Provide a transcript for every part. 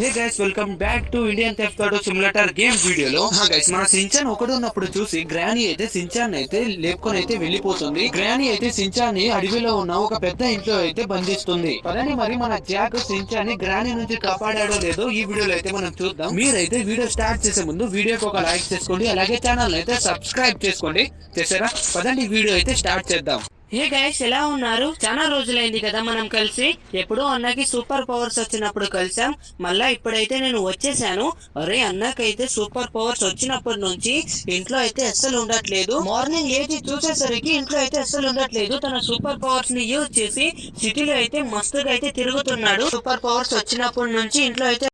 Hey guys welcome back to Indian theft auto simulator game వీడియోలో. Guys మన Shinchan ఒకడున్నప్పుడు చూసి granny అయితే Shinchan అయితే లేపుకొని అయితే వెళ్ళిపోతుంది. గ్రానీ అయితే సించాన్ ని అడవిలో ఉన్న ఒక పెద్ద ఇంట్లో అయితే బంధిస్తుంది. పదని మరి మన జాక్ సించాన్ ని గ్రానీ నుంచి కాపాడాడో లేదో ఈ వీడియోలో అయితే మనం చూద్దాం. మీరైతే వీడియో స్టార్ట్ చేసే ముందు వీడియోకి ఒక లైక్ చేసుకోండి, అలాగే ఛానల్ అయితే సబ్స్క్రైబ్ చేసుకోండి. చేసారా? పదండి వీడియో అయితే స్టార్ట్ చేద్దాం. హే గైస్, ఎలా ఉన్నారు? చాలా రోజులైంది కదా మనం కలిసి. ఎప్పుడో అన్నకి సూపర్ పవర్స్ వచ్చినప్పుడు కలిసాం, మళ్ళా ఇప్పుడైతే నేను వచ్చేసాను. అరే, అన్నకైతే సూపర్ పవర్స్ వచ్చినప్పటి నుంచి ఇంట్లో అయితే అస్సలు ఉండట్లేదు. మార్నింగ్ లేచి చూసేసరికి ఇంట్లో అయితే అస్సలు ఉండట్లేదు. తన సూపర్ పవర్స్ ని యూజ్ చేసి సిటీలో అయితే మస్తుగా అయితే తిరుగుతున్నాడు. సూపర్ పవర్స్ వచ్చినప్పటి నుంచి ఇంట్లో అయితే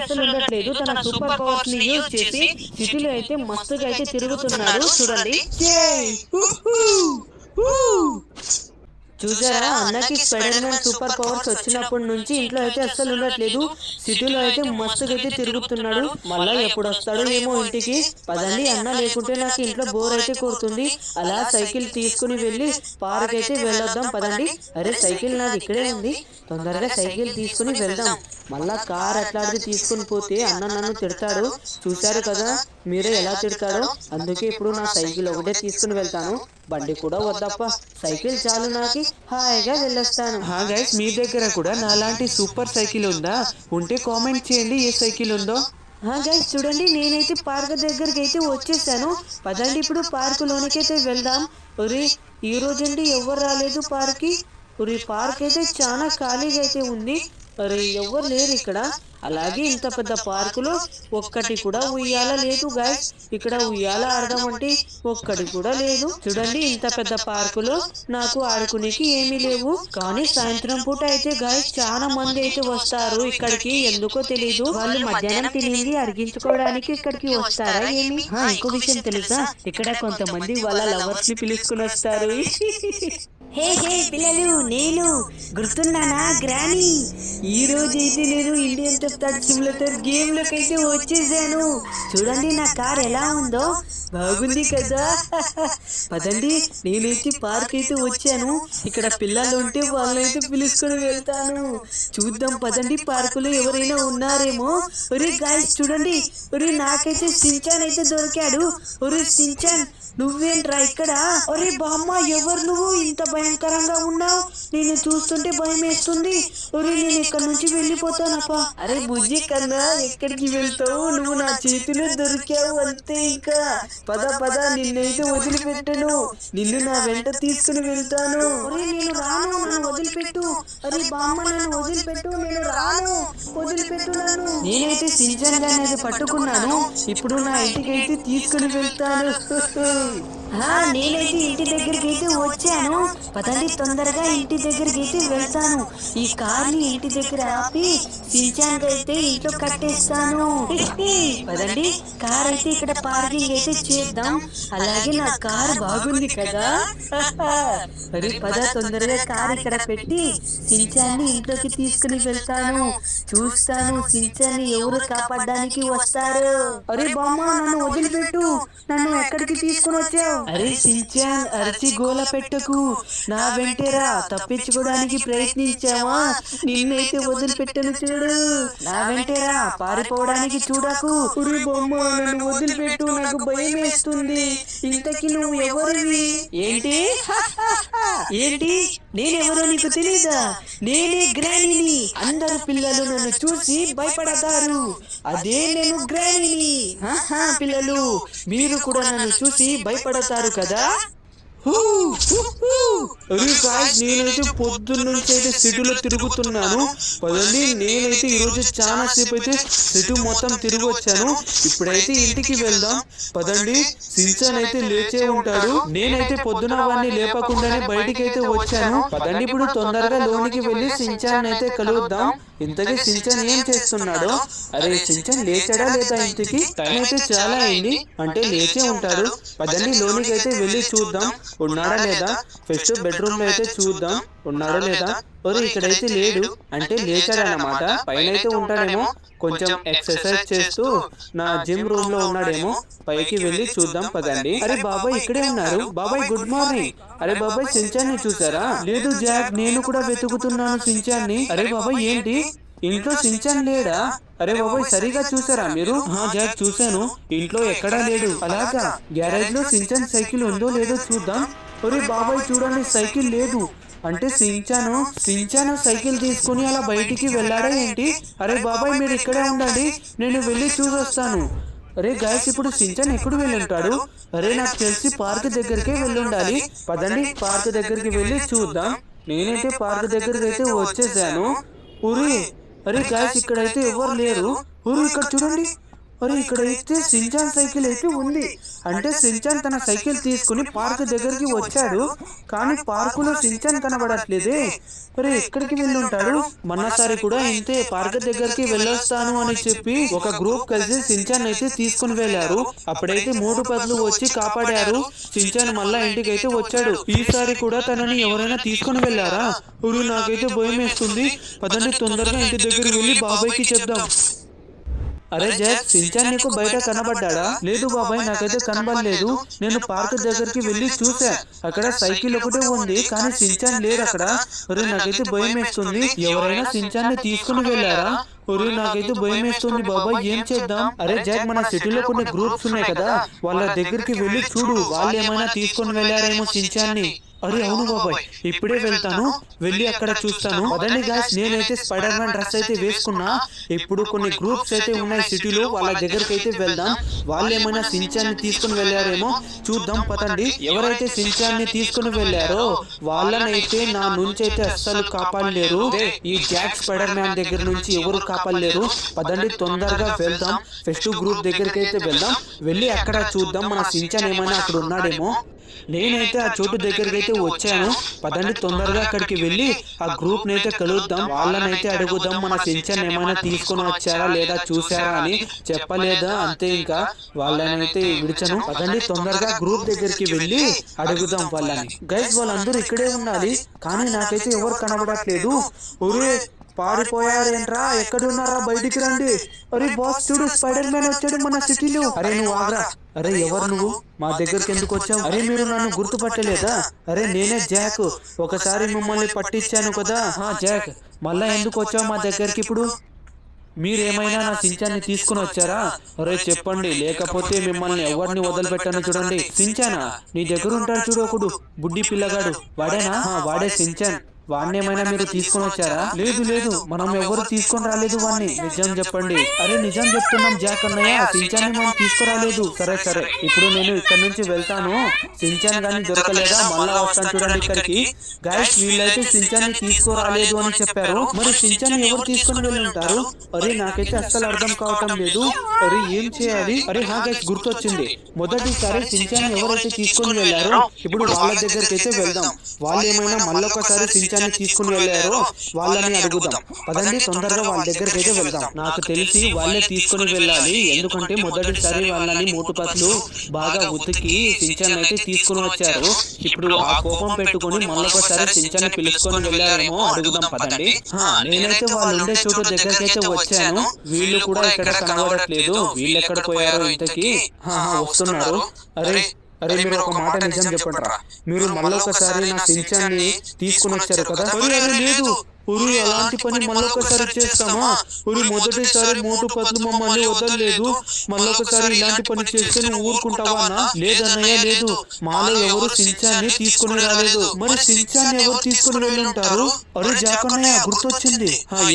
అస్సలు ఉండట్లేదు. తన సూపర్ పవర్స్ ని యూజ్ చేసి సిటీలో అయితే మస్తుగా అయితే తిరుగుతున్నాడు. చూడండి, చూసారా? అన్నకి స్పైడర్ మ్యాన్ సూపర్ పవర్స్ వచ్చినప్పటి నుంచి ఇంట్లో అయితే అస్సలు ఉండట్లేదు. సిటీలో అయితే మస్తుగా అయితే తిరుగుతున్నాడు. మళ్ళా ఎప్పుడు వస్తాడో ఏమో ఇంటికి. పదండి, అన్న లేకుంటే నాకు ఇంట్లో బోర్ అయితే కొడుతుంది. అలా సైకిల్ తీసుకుని వెళ్ళి పార్క్ అయితే వెళ్ళొద్దాం. పదండి. అరే, సైకిల్ నాది ఇక్కడే ఉంది, తొందరగా సైకిల్ తీసుకుని వెళ్దాం. మళ్ళా కార్ అట్లాంటిది తీసుకుని పోతే అన్న నన్ను తిడతాడు. చూశారు కదా మీరే ఎలా తిడతాడో. అందుకే ఇప్పుడు నా సైకిల్ ఒకటే తీసుకుని వెళ్తాను. బండి కూడా వద్దప్ప, సైకిల్ చాలు నాకు, హాయిగా వెళ్ళొస్తాను. గైస్, మీ దగ్గర కూడా నాలాంటి సూపర్ సైకిల్ ఉందా? ఉంటే కామెంట్ చేయండి ఏ సైకిల్ ఉందో. గైస్ చూడండి, నేనైతే పార్క్ దగ్గరికి అయితే వచ్చేసాను. పదండి ఇప్పుడు పార్క్ లోనికైతే వెళ్దాం. ఒరే, ఈ రోజండి ఎవరు రాలేదు పార్క్ కి. ఒరే, పార్క్ అయితే చాలా ఖాళీగా అయితే ఉంది. అరే, ఎవరు లేరు ఇక్కడ. అలాగే ఇంత పెద్ద పార్కులో ఒక్కటి కూడా ఉయ్యాల లేదు గైస్. ఇక్కడ ఉయ్యాల ఆడదామంటే ఒక్కటి కూడా లేదు. చూడండి, ఇంత పెద్ద పార్కులో నాకు ఆడుకునేకి ఏమీ లేవు. కానీ సాయంత్రం పూట అయితే గైస్ చాలా మంది అయితే వస్తారు ఇక్కడికి. ఎందుకో తెలీదు, వాళ్ళు మధ్యాహ్నం తినింది అరిగించుకోవడానికి ఇక్కడికి వస్తారా ఏమి? ఇంకో విషయం తెలుసా, ఇక్కడ కొంతమంది వాళ్ళ లవర్స్ ని పిలుచుకుని వస్తారు. హే హే పిల్లలు, నేను గుర్తున్నానా గ్రానీ? ఈ రోజు అయితే నేను ఇండియన్ థెఫ్ట్ సిమ్యులేటర్ గేమ్ లోకి అయితే వచ్చేసాను. చూడండి నా కార్ ఎలా ఉందో, బాగుంది కదా. పదండి, నేనైతే పార్క్ అయితే వచ్చాను. ఇక్కడ పిల్లలు ఉంటే వాళ్ళైతే పిలుచుకొని వెళ్తాను. చూద్దాం పదండి, పార్కులో ఎవరైనా ఉన్నారేమో. ఒరే గాయ్స్ చూడండి, ఒరే నాకైతే సించాన్ అయితే దొరికాడు. ఒరే సించాన్, నువ్వేంట్రా ఇక్కడ? ఒరే బామ్మ, ఎవరు నువ్వు? ఇంత భయంకరంగా ఉన్నావు, నేను చూస్తుంటే భయం వేస్తుంది. ఒరే, నేను ఇక్కడ నుంచి వెళ్ళిపోతానప్పా. అరే బుజ్జి కన్నా, ఎక్కడికి వెళ్తావు? నువ్వు నా చేతిలో దొరికావు అంతే. ఇంకా పద పద, నిన్నైతే వదిలిపెట్టను, నిన్ను నా వెంట తీసుకుని వెళ్తాను. ఒరే నేను రాను, నన్ను వదిలిపెట్టు. అరే బామ్మ, నన్ను వదిలిపెట్టు, నేను రాను, వదిలిపెట్టు నన్ను. నేనైతే సించాన్ గారిని పట్టుకున్నాను, ఇప్పుడు నా ఇంటికి అయితే తీసుకుని వెళ్తాను. నేనైతే ఇంటి దగ్గరికి అయితే వచ్చాను. పదండి, తొందరగా ఇంటి దగ్గరికి అయితే వెళ్తాను. ఈ కార్ని ఇంటి దగ్గర ఆపి సించాన్ అయితే ఇంట్లో కట్టేస్తాను. పదండి, కార్ అయితే ఇక్కడ పార్కింగ్ అయితే చేద్దాం. అలాగే నా కార్ బాగుంది కదా. అరే పద, తొందరగా కార్ ఇక్కడ పెట్టి సించాన్ ని ఇంట్లోకి తీసుకుని వెళ్తాను. చూస్తాను సించాన్ ని ఎవరు కాపాడడానికి వస్తారు. అరే బామ్మ, నన్ను వదిలిపెట్టు, నన్ను ఎక్కడికి తీసుకుని వచ్చావు? అరే సించాన్, అరిచి గోల పెట్టకు, నా వెంటేరా. తప్పించుకోవడానికి ప్రయత్నించావా? నిన్నైతే వదిలిపెట్టను చూడు. నా వెంటేరా, పారిపోవడానికి చూడకు. ఒరే బొమ్మ, నన్ను వదిలిపెట్టు, నాకు భయం వేస్తుంది. ఇంతకి నువ్వు ఎవరివి? ఏంటి ఏంటి, నేనెవరో నీకు తెలీదా? నేనే గ్రానీని. అందరు పిల్లలు నన్ను చూసి భయపడతారు, అదే నేను గ్రానీని. పిల్లలు, మీరు కూడా నన్ను చూసి భయపడతారు కదా. నేనైతే పొద్దున్న నుంచి అయితే సిటీలో తిరుగుతున్నాను. పదండి, నేనైతే ఈరోజు చాలా సేపు అయితే సిటీ మొత్తం తిరిగి వచ్చాను. ఇప్పుడైతే ఇంటికి వెళ్దాం. పదండి, సించాన్ అయితే లేచే ఉంటాడు. నేనైతే పొద్దున వాడిని లేపకుండానే బయటికి అయితే వచ్చాను. పదండి, ఇప్పుడు తొందరగా లోనికి వెళ్ళి సించాన్ అయితే కలుద్దాం. ఇంతకీ సించాన్ ఏం చేస్తున్నాడో. అరే సించాన్ లేచాడా లేదా? ఇంటికి టైం అయితే చాలా అయింది, అంటే లేచే ఉంటాడు. పదండి, లోనికి అయితే వెళ్ళి చూద్దాం ఉన్నాడా లేదా. ఫస్ట్ బెడ్రూమ్ లో అయితే చూద్దాం ఉన్నాడో లేదా. ఒరే ఇక్కడైతే లేడు, అంటే లేచాడన్నమాట. పైన అయితే ఉంటాడేమో, కొంచెం ఎక్సర్సైజ్ చేస్తూ నా జిమ్ రూమ్ లో ఉన్నాడేమో. పైకి వెళ్ళి చూద్దాం పదండి. అరే బాబాయ్ ఇక్కడే ఉన్నారు. బాబాయ్ గుడ్ మార్నింగ్. అరే బాబాయ్ సించాన్ ని చూసారా? లేదు జాక్, నేను కూడా వెతుకుతున్నాను సించాన్ ని. అరే బాబాయ్ ఏంటి, ఇంట్లో సించాన్ లేడా? అరే బాబాయ్ సరిగా చూసారా మీరు? జాక్ చూశాను, ఇంట్లో ఎక్కడా లేడు. అలాగా, గ్యారేజ్ లో సించాన్ సైకిల్ ఉందో లేదో చూద్దాం. ఒరే బాబాయ్ చూడండి, సైకిల్ లేదు. అంటే సించాను సైకిల్ తీసుకుని అలా బయటికి వెళ్ళాడా ఏంటి? అరే బాబాయ్ మీరు ఇక్కడే ఉండండి, నేను వెళ్ళి చూసొస్తాను. అరే గైస్, ఇప్పుడు సించాన్ ఎప్పుడు వెళ్ళి ఉంటాడు? అరే నాకు తెలిసి పార్క్ దగ్గరికే వెళ్ళి ఉండాలి. పదండి పార్క్ దగ్గరికి వెళ్ళి చూద్దాం. నేనైతే పార్క్ దగ్గరికి అయితే వచ్చేసాను. ఉరి, అరే గైస్ ఇక్కడైతే ఎవరు లేరు. ఇక్కడ చూడండి, అరే ఇక్కడైతే సించాన్ సైకిల్ అయితే ఉంది. అంటే సించాన్ తన సైకిల్ తీసుకుని పార్క్ దగ్గరికి వచ్చాడు, కానీ పార్కులో సించాన్ కనబడట్లేదే. అరే ఎక్కడికి వెళ్ళి ఉంటాడు? మొన్నసారి కూడా ఇంతే, పార్క్ దగ్గరికి వెళ్ళొస్తాను అని చెప్పి ఒక గ్రూప్ కలిసి సించాన్ అయితే తీసుకుని వెళ్ళారు. అప్పుడైతే 3 పదులు వచ్చి కాపాడారు. సించాన్ మళ్ళా ఇంటికి అయితే వచ్చాడు. ఈసారి కూడా తనని ఎవరైనా తీసుకుని వెళ్ళారా? నాకైతే భయం వేస్తుంది. పదండి తొందరగా ఇంటి దగ్గరికి వెళ్ళి బాబాయ్కి చెప్దాం. అరే జాక్, సించాన్ నీకు బయట కనబడ్డా? లేదు బాబాయ్, నాకైతే కనబడలేదు. నేను పార్క్ దగ్గరికి వెళ్ళి చూసా, అక్కడ సైకిల్ ఒకటే ఉంది, కానీ సించాన్ లేడు అక్కడ. అరే నాకైతే భయం వేస్తుంది. ఎవరైనా సించాన్ ని తీసుకుని వెళ్ళారా? నాకైతే భయం వేస్తుంది బాబాయ్, ఏం చేద్దాం? అరే జాక్, మన సిటీలో కొన్ని గ్రూప్స్ ఉన్నాయి కదా, వాళ్ళ దగ్గరికి వెళ్ళి చూడు, వాళ్ళు ఏమైనా తీసుకుని వెళ్ళారేమో సించాన్ ని. అరే అవును బాబాయ్, ఇప్పుడే వెళ్తాను, వెళ్ళి అక్కడ చూస్తాను. అదండి గాయ్స్, నేనైతే స్పైడర్ మ్యాన్ డ్రెస్ అయితే వేసుకున్నా. ఇప్పుడు కొన్ని గ్రూప్స్ అయితే ఉన్నాయి సిటీలో, వాళ్ళ దగ్గరికి అయితే వెళ్దాం. వాళ్ళు ఏమైనా సించాన్ ని తీసుకుని వెళ్ళారేమో చూద్దాం. పదండి. ఎవరైతే సించాన్ ని తీసుకుని వెళ్ళారో వాళ్ళనైతే నా నుంచి అయితే అస్సలు కాపాడలేరు. ఈ జాక్ స్పైడర్ మ్యాన్ దగ్గర నుంచి ఎవరు కాపాడలేరు. పదండి తొందరగా వెళ్దాం, ఫెస్ట్ గ్రూప్ దగ్గరికి అయితే వెళ్దాం. వెళ్ళి అక్కడ చూద్దాం, మన సించాన్ ఏమైనా అక్కడ ఉన్నాడేమో. నేనైతే ఆ చోటు దగ్గరికి అయితే వచ్చాను. పదండి తొందరగా అక్కడికి వెళ్ళి ఆ గ్రూప్ నైతే కలుద్దాం. వాళ్ళనైతే అడుగుదాం, మన సించాన్ ఏమైనా తీసుకుని వచ్చారా లేదా చూసారా అని. చెప్పలేదా అంతే, ఇంకా వాళ్ళనైతే విడిచను. పదండి తొందరగా గ్రూప్ దగ్గరికి వెళ్ళి అడుగుదాం వాళ్ళని. గైస్, వాళ్ళందరూ ఇక్కడే ఉండాలి, కానీ నాకైతే ఎవరు కనబడట్లేదు. పారిపోయారేంట్రా? ఎక్కడున్నారా? బయటికి రండి. అరే బాస్ చూడు, స్పైడర్ మ్యాన్ వచ్చాడు మన సిటీలో. అరే నువ్వు ఆగ్రా. అరే ఎవరు నువ్వు? మా దగ్గరికి ఎందుకు వచ్చావు? అరే మీరు నన్ను గుర్తుపట్టలేదా? అరే నేనే జాక్, ఒకసారి మిమ్మల్ని పట్టించాను కదా. జాక్, మళ్ళా ఎందుకు వచ్చావు మా దగ్గరికి ఇప్పుడు? మీరేమైనా నా సించాన్ని తీసుకుని వచ్చారా? అరే చెప్పండి, లేకపోతే మిమ్మల్ని ఎవరిని వదిలిపెట్టాను. చూడండి, సించానా? నీ దగ్గర ఉంటాడు చూడు ఒకడు బుడ్డి పిల్లగాడు, వాడేనా? వాడే సించాన్. వాడినేమైనా మీరు తీసుకొని వచ్చారా? లేదు లేదు, మనం ఎవరు తీసుకొని రాలేదు వాడిని. నిజం చెప్పండి. అరే నిజం చెప్తున్నాం జాక్ అన్నయ్య, సించాన్ మనం తీసుకురాలేదు. సరే సరే, ఇప్పుడు నేను ఇక్కడ నుంచి వెళ్తాను. సించాన్ గాని దొరకలేదా మళ్ళా వస్తాను చూడండి ఇక్కడికి. గైస్, వీళ్ళైతే సించాన్ ని తీసుకురాలేదు అని చెప్పారు. మరి సించాన్ ఎవరు తీసుకొని వెళ్ళి ఉంటారు? అరే నాకైతే అస్సలు అర్థం కావటం లేదు. అరే ఏం చేయాలి? అరే గైస్, గుర్తొచ్చింది. మొదటిసారి సించాన్ ఎవరైతే తీసుకొని వెళ్ళారో ఇప్పుడు వాళ్ళ దగ్గరికి అయితే వెళ్దాం. వాళ్ళు ఏమైనా మళ్ళొకసారి సించాన్ తీసుకుని వెళ్ళారో వాళ్ళని అడుగుదాం. పదండి తొందరగా వాళ్ళ దగ్గరికి అయితే వెళ్దాం. నాకు తెలిసి వాళ్ళే తీసుకుని వెళ్ళాలి, ఎందుకంటే మొదటిసారి వాళ్ళని మూటుపట్లు బాగా ఉతికి సించాన్ అయితే తీసుకుని వచ్చారు. ఇప్పుడు ఆ కోపం పెట్టుకుని మళ్ళొకసారి సించాన్ పిలుచుకొని వెళ్ళారేమో అడుగుదాం. పదండి. నేనైతే వాళ్ళు ఉండే చోటు దగ్గరికి అయితే వచ్చాను. వీళ్ళు కూడా ఇక్కడ కనబడట్లేదు. వీళ్ళు ఎక్కడ పోయారో ఇంతకి. వస్తున్నారు. అరే అరే మీరు ఒక మాట నిజం చెప్పండి. మీరు మళ్ళొకసారి నా సించాన్ని తీసుకుని వచ్చారు కదా? లేదు, అలాంటి పని మళ్ళొకసారి చేస్తామా? మొదటిసారి మోటు పత్లు మమ్మల్ని వదలలేదు, మళ్ళొకసారి ఇలాంటి పని చేస్తే నువ్వు ఊరుకుంటావా? లేదన్నయ్య లేదు, మాలో ఎవరు సించాన్ని తీసుకుని రాలేదు. మరి సించాన్ని ఎవరు తీసుకుని వెళ్ళి ఉంటారు? అరే జాకన్నయ్య, గుర్తొచ్చింది.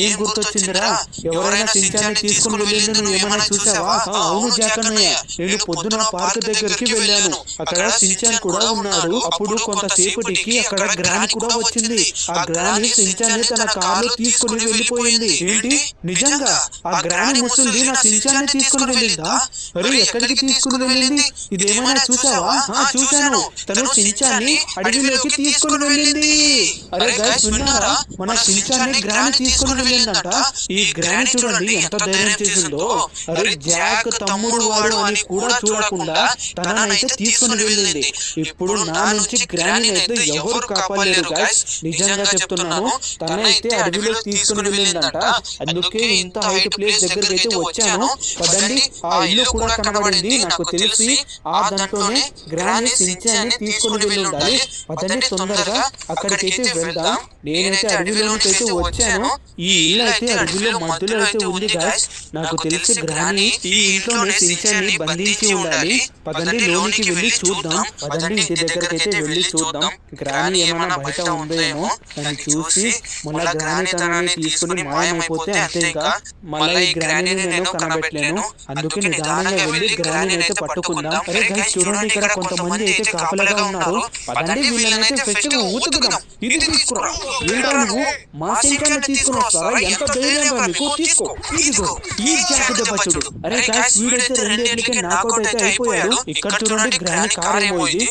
ఏం గుర్తొచ్చిందిరా? ఎవరైనా సించాన్ని తీసుకుని వెళ్ళింది నువ్వు ఏమైనా చూసావా? అవును జాకన్నయ్య, నేను పొద్దున పార్క్ దగ్గరికి వెళ్ళాను, అక్కడ సించాన్ కూడా ఉన్నాడు. అప్పుడు కొంతసేపటికి అక్కడ గ్రాని కూడా వచ్చింది. ఆ గ్రాని సించాన్ని తన కారులో తీసుకుని వెళ్ళిపోయింది. ఏంటి నిజంగా? ఆ గ్రాని ముసలిది నా సించాన్ని తీసుకుని వెళ్ళిందా? అరే ఎక్కడికి తీసుకుని వెళ్ళింది? ఇదేమైనా చూసావా? చూశాను, తను సించాన్ని అడవిలోకి తీసుకుని వెళ్ళింది. అరే గైస్ విన్నారా? మన సించాన్ని గ్రాని తీసుకుని వెళ్ళిందంట. ఈ గ్రాని చూడండి ఎంత ధైర్యం చేసిందో. అరే జాక్ తమ్ముడు వాడు అని కూడా చూడకుండా తననైతే తీసుకుని వెళ్ళింది. ఇప్పుడు నా నుంచి గ్రాని అయితే ఎవరు కాపాడలేరు గైస్, నిజంగా చెప్తున్నాను. తనే అయితే అడవిలో తీసుకుని వెళ్ళిందంట. అందుకే ఇంత హైట్ ప్లేస్ దగ్గరికి అయితే వచ్చాను. పదండి, ఆ ఇల్లు కూడా కనబడింది నాకు తెలిసి ఆ దాంట్లోనే గ్రాని సించాన్ని తీసుకుని వెళ్ళి ఉండాలి. పదండి తొందరగా అక్కడికైతే వెళ్దాం. నేనైతే అడవిలోనికి అయితే వచ్చాను. ఈ ఇల్లు అయితే అడవిలో మధ్యలో అయితే ఉంది గాయ్స్. నాకు తెలిసి గ్రాని ఈ ఇంట్లోనే సించాన్ని బంధించి ఉండాలి. పదండి లోనికి వెళ్ళి చూద్దాం. పదండి ఇంటి దగ్గరికి అయితే వెళ్ళి చూద్దాం. గ్రాని ఏమైనా బయట ఉందేమో అని చూసి మళ్ళా గ్రాని తనని తీసుకుని మాయమైపోతే అంతే. ఇంకా మళ్ళీ ఈ గ్రానీని నేను కనబెట్టలేను. అందుకే నిదానంగా వెళ్ళి గ్రానీని అయితే పట్టుకుందాం. అరే గైస్ చూడండి, ఇక్కడ కొంతమంది అయితే కాపలాగా ఉన్నారు. పదండి వీళ్ళనైతే ఫెస్ట్ గా ఊతుకుదాం. ఇది తీసుకురా. ఏంట్రా నువ్వు మా సించాన్ని తీసుకుని వస్తారా? ఎంత ధైర్యంగా మీకు? తీసుకో. ఇదిగో ఈ జాక్ దెబ్బ చూడు. అరే గైస్ వీడైతే రెండేళ్ళకే నాకౌట్ అయితే అయిపోయాడు. ఇక్కడ చూడండి గ్రాని కార్ ఏమో ఇది.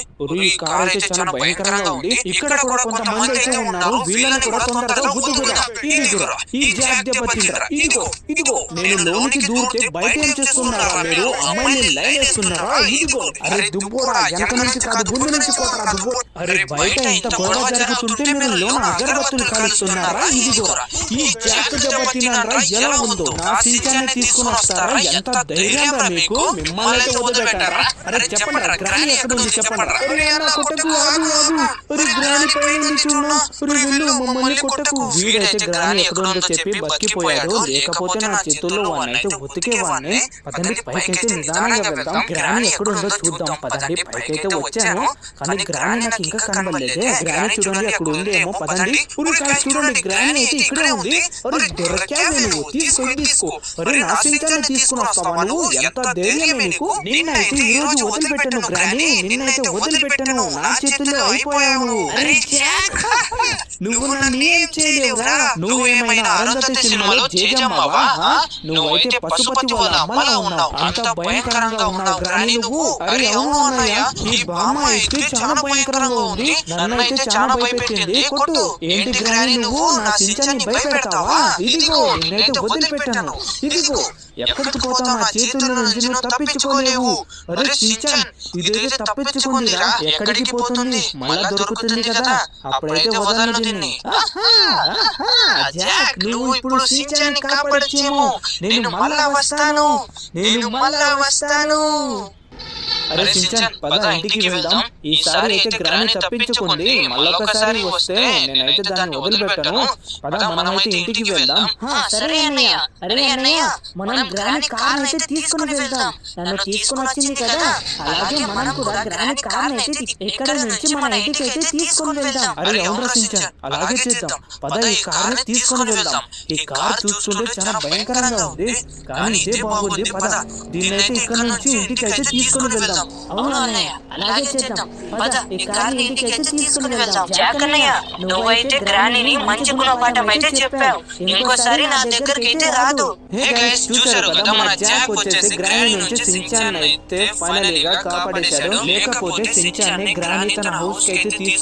ఈ కార్ అయితే చాలా భయంకరంగా ఉంది. ఇక్కడ కూడా కొంతమంది అయితే ఉన్నారు. వీళ్ళని కూడా తొందరగా ఊతుకురా. ఇదిగోరా ఈ జాక్ దెబ్బ తింటరా. ఇదిగో ఇదిగో. నేను లోనికి దూరితే బయట ఏం చేస్తున్నారా మీరు? అమ్మాయిని లైన్ వేస్తున్నారా? ఇదిగో. అరే దుబ్బోరా, వెనక నుంచి కాదు ముందు నుంచి కొట్టరా దుబ్బో. అరే బయట ఇంత గొడవ జరుగుతుంటే మీరు లోన అగరబత్తులు కాలుస్తున్నారా? ఇదిగోరా ఈ జాక్ దెబ్బ తినరా. ఎలా ఉందో? నా సించాన్ని తీసుకుని వస్తారా? ఎంత ధైర్యంగా మీకు? మిమ్మల్ని అయితే వదిలిపెట్టారా? అరే చెప్పండి గ్రాని ఎక్కడ ఉంది చెప్పండి. అరే అన్న కొట్టకు, ఆగు ఆగు. అరే గ్రాని పైన ఉంది చూడన్నా. అరే వెళ్ళు, మమ్మల్ని కొట్టకు. వీడైతే గ్రాని ఎక్కడ ఉందో చెప్పి బతికిపోయాడు. లేకపోతే నా చేతుల్లో వాడినైతే ఉతికేవాడిని. పదండి పైకైతే నిదానంగా వెళ్దాం. గ్రాని ఎక్కడుందో చూద్దాం. పదండి పైకైతే వచ్చాను, కానీ గ్రాని నాకు ఇంకా కనబడలేదే. గ్రాని చూడండి అక్కడ ఉందేమో. పదండి. చూడండి గ్రాని అయితే ఇక్కడే ఉంది. అరే దొరకావే నువ్వు. తీసుకో. అరే నా సించాన్ని తీసుకుని వస్తావా నువ్వు? ఎంత ధైర్యమే నీకు? నిన్నైతే ఈ రోజు వదిలిపెట్టను గ్రాని. నిన్నైతే వదిలిపెట్టను. నా చేతుల్లో అయిపోయావు నువ్వు. అరే నువ్వు నన్ను ఏం చేయలేవురా. నువ్వేమైనా అరుంధతి సినిమాలో జేజమ్మవా? నువ్వైతే పశుపతి వాళ్ళ అమ్మలా ఉన్నావు. అంత భయంకరంగా ఉన్నావు గ్రాని నువ్వు. అరే అవును అన్నయ్య, ఈ బామ్మ అయితే చాలా భయంకరంగా ఉంది. నన్నైతే చాలా భయపెట్టింది. కొట్టు. ఏంటి గ్రాని నువ్వు నా సించాన్ని భయపెడతావా? ఇదిగో నిన్నైతే వదిలిపెట్టాను. ఇదిగో ఎక్కడికి పోతావు? నా చేతుల్లో నుంచి నువ్వు తప్పించుకోలేవు. అరే సించాన్ ఇదైతే తప్పించుకుందిరా. ఎక్కడికి పోతుంది? మళ్ళా దొరుకుతుంది కదా, అప్పుడైతే వదలను దీన్ని. జాక్ నువ్వు ఇప్పుడు సించాన్ని కాపాడచ్చేమో. నేను మళ్ళా వస్తాను. అరే సించాన్ పద ఇంటికి వెళ్దాం. ఈసారి అయితే గ్రాని తప్పించుకుంది. మళ్ళొకసారి వస్తే నేనైతే దాన్ని వదిలిపెట్టను. పద మనమైతే ఇంటికి వెళ్దాం. సరే అన్నయ్య. అరే అన్నయ్య, మనం గ్రాని కార్ అయితే తీసుకుని వెళ్దాం. నన్ను తీసుకుని వచ్చింది కదా, అలాగే మనం కూడా గ్రాని కార్ అయితే ఇక్కడ నుంచి మన ఇంటికి అయితే తీసుకుని వెళ్దాం. అరే అవునరా సించాన్, అలాగే చేద్దాం. పద ఈ కార్ తీసుకుని వెళ్దాం. ఈ కార్ చూస్తుంటే చాలా భయంకరంగా ఉంది, కానీ ఇదే బాగుంది. పద దీన్నైతే ఇక్కడ నుంచి ఇంటికి అయితే తీసుకుని వెళ్దాం. అవును అన్నయ్య, అలాగే చేద్దాం. పద ఈ కార్ని ఇంటికి అయితే తీసుకుని వెళ్దాం. జాక్ అన్నయ్య, నువ్వైతే గ్రానీని మంచి గుణపాఠం అయితే చెప్పావు. ఇంకోసారి నా దగ్గరికి అయితే రాదు. హే గైస్ చూశారు కదా, మన జాక్ వచ్చేసి గ్రాని నుంచి సించాన్ అయితే ఫైనల్ గా కాపాడేశాడు. లేకపోతే సించాన్ గ్రాని తన హౌస్ కి అయితే తీసుకుని